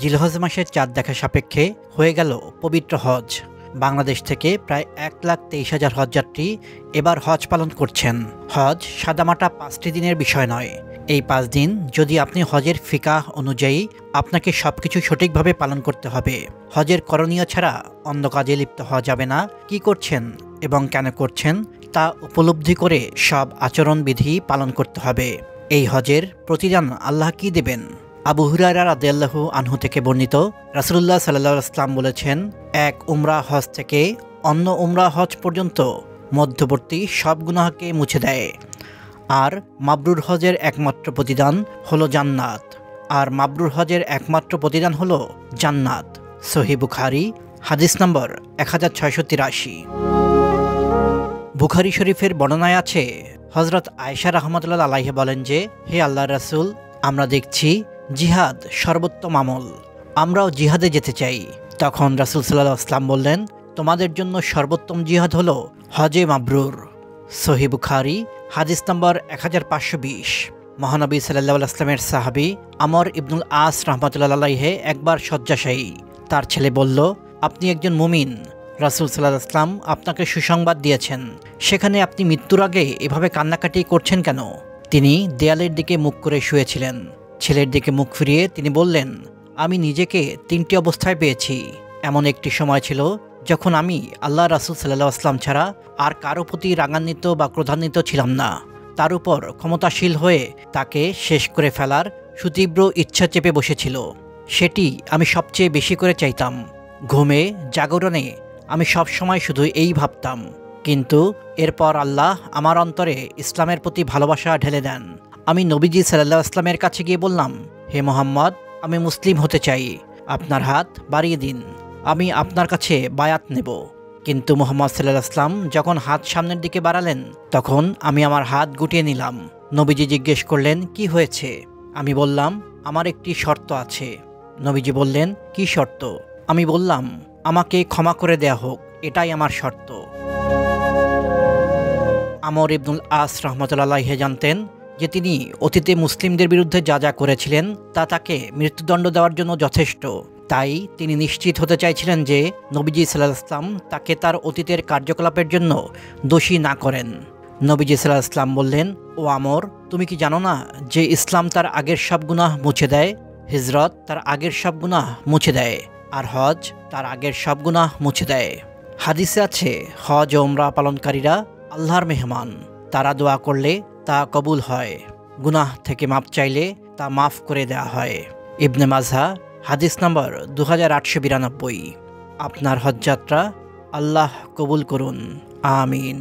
জিলহজ মাসের চাঁদ দেখা সাপেক্ষে হয়ে গেল পবিত্র হজ। বাংলাদেশ থেকে প্রায় 1,23,000 হজযাত্রী এবার হজ পালন করছেন। হজ সাদামাটা 5টি দিনের বিষয় নয়। এই 5 দিন যদি আপনি হজের ফিকাহ অনুযায়ী আপনাকে সবকিছু সঠিকভাবে পালন করতে হবে। হজের করণীয় ছাড়া অন্য কাজে লিপ্ত হওয়া যাবে না। কি করছেন এবং কেন করছেন তা উপলব্ধি করে সব আচরণবিধি পালন করতে হবে। এই হজের প্রতিদান আল্লাহ কি দেবেন? আবু হুরায়রা রাদিয়াল্লাহু আনহু থেকে বর্ণিত, রাসূলুল্লাহ সাল্লাল্লাহু আলাইহি ওয়াসাল্লাম বলেছেন, এক উমরা হজ থেকে অন্য উমরা হজ পর্যন্ত মধ্যবর্তী সব গুনাহকে মুছে দেয়। আর মাবরুর হজের একমাত্র প্রতিদান হলো জান্নাত। সহিহ বুখারী হাদিস নম্বর 1683। বুখারী শরীফের বর্ণনায় আছে, হযরত আয়েশা রাহমাতুল্লাহ আলাইহা বলেন যে, হে আল্লাহর রাসূল, আমরা দেখছি জিহাদ সর্বোত্তম আমল, আমরাও জিহাদে যেতে চাই। তখন রাসূল সাল্লাল্লাহু আলাইহি ওয়াসাল্লাম বললেন, তোমাদের জন্য সর্বোত্তম জিহাদ হলো হজে মাবরুর। সহিহ বুখারী হাদিস নম্বর 1520। মহানবী সাল্লাল্লাহু আলাইহি ওয়াসাল্লামের সাহাবী আমর ইবনুল আস রাহমাতুল্লাহ আলাইহি একবার শয্যাশায়ী। তার ছেলে বলল, আপনি একজন মুমিন, রাসূল সাল্লাল্লাহু আলাইহি ওয়াসাল্লাম আপনাকে সুসংবাদ দিয়েছেন, সেখানে আপনি মৃত্যুর আগে এভাবে কান্নাকাটি করছেন কেন? তিনি দেয়ালের দিকে মুখ করে শুয়েছিলেন। ছেলের দিকে মুখ ফিরিয়ে তিনি বললেন, আমি নিজেকে 3টি অবস্থায় পেয়েছি। এমন একটি সময় ছিল যখন আমি আল্লাহ রাসূল সাল্লাল্লাহু আলাইহি ওয়াসাল্লাম ছাড়া আর কারো প্রতি রাগান্বিত বা ক্রোধান্বিত ছিলাম না। তার উপর ক্ষমতাশীল হয়ে তাকে শেষ করে ফেলার সুতীব্র ইচ্ছা চেপে বসেছিল। সেটি আমি সবচেয়ে বেশি করে চাইতাম। ঘুমে জাগরণে আমি সব সময় শুধু এই ভাবতাম। কিন্তু এরপর আল্লাহ আমার অন্তরে ইসলামের প্রতি ভালোবাসা ঢেলে দেন। আমি নবীজি সাল্লাল্লাহু আলাইহি ওয়াসাল্লামের কাছে গিয়ে বললাম, হে মুহাম্মদ, আমি মুসলিম হতে চাই, আপনার হাত বাড়িয়ে দিন, আমি আপনার কাছে বায়াত নেব। কিন্তু মুহাম্মদ সাল্লাল্লাহু আলাইহি ওয়াসাল্লাম যখন হাত সামনের দিকে বাড়ালেন, তখন আমি আমার হাত গুটিয়ে নিলাম। নবীজি জিজ্ঞেস করলেন, কি হয়েছে? আমি বললাম, আমার একটি শর্ত আছে। নবীজি বললেন, কি শর্ত? আমি বললাম, আমাকে ক্ষমা করে দেয়া হোক, এটাই আমার শর্ত। আমর ইবনুল আস রাহমাতুল্লাহ আলাইহি জানতেন যে তিনি অতীতে মুসলিমদের বিরুদ্ধে যা যা করেছিলেন তা তাকে মৃত্যুদণ্ড দেওয়ার জন্য যথেষ্ট। তাই তিনি নিশ্চিত হতে চাইছিলেন যে নবীজি সাল্লাল্লাহু আলাইহি ওয়াসাল্লাম তাকে তার অতীতের কার্যকলাপের জন্য দোষী না করেন। নবীজি সাল্লাল্লাহু আলাইহি ওয়াসাল্লাম বললেন, ও আমর, তুমি কি জানো না যে ইসলাম তার আগের সব গুনাহ মুছে দেয়, হিজরত তার আগের সব গুনাহ মুছে দেয়, আর হজ তার আগের সব গুনাহ মুছে দেয়। হাদিসে আছে, হজ ও উমরা পালনকারীরা আল্লাহর মেহমান, তারা দোয়া করলে তা কবুল হয়, গুনাহ থেকে মাপ চাইলে তা মাফ করে দেয়া হয়। ইবনে মাজাহ হাদিস নম্বর 2892। আপনার হজযাত্রা আল্লাহ কবুল করুন, আমিন।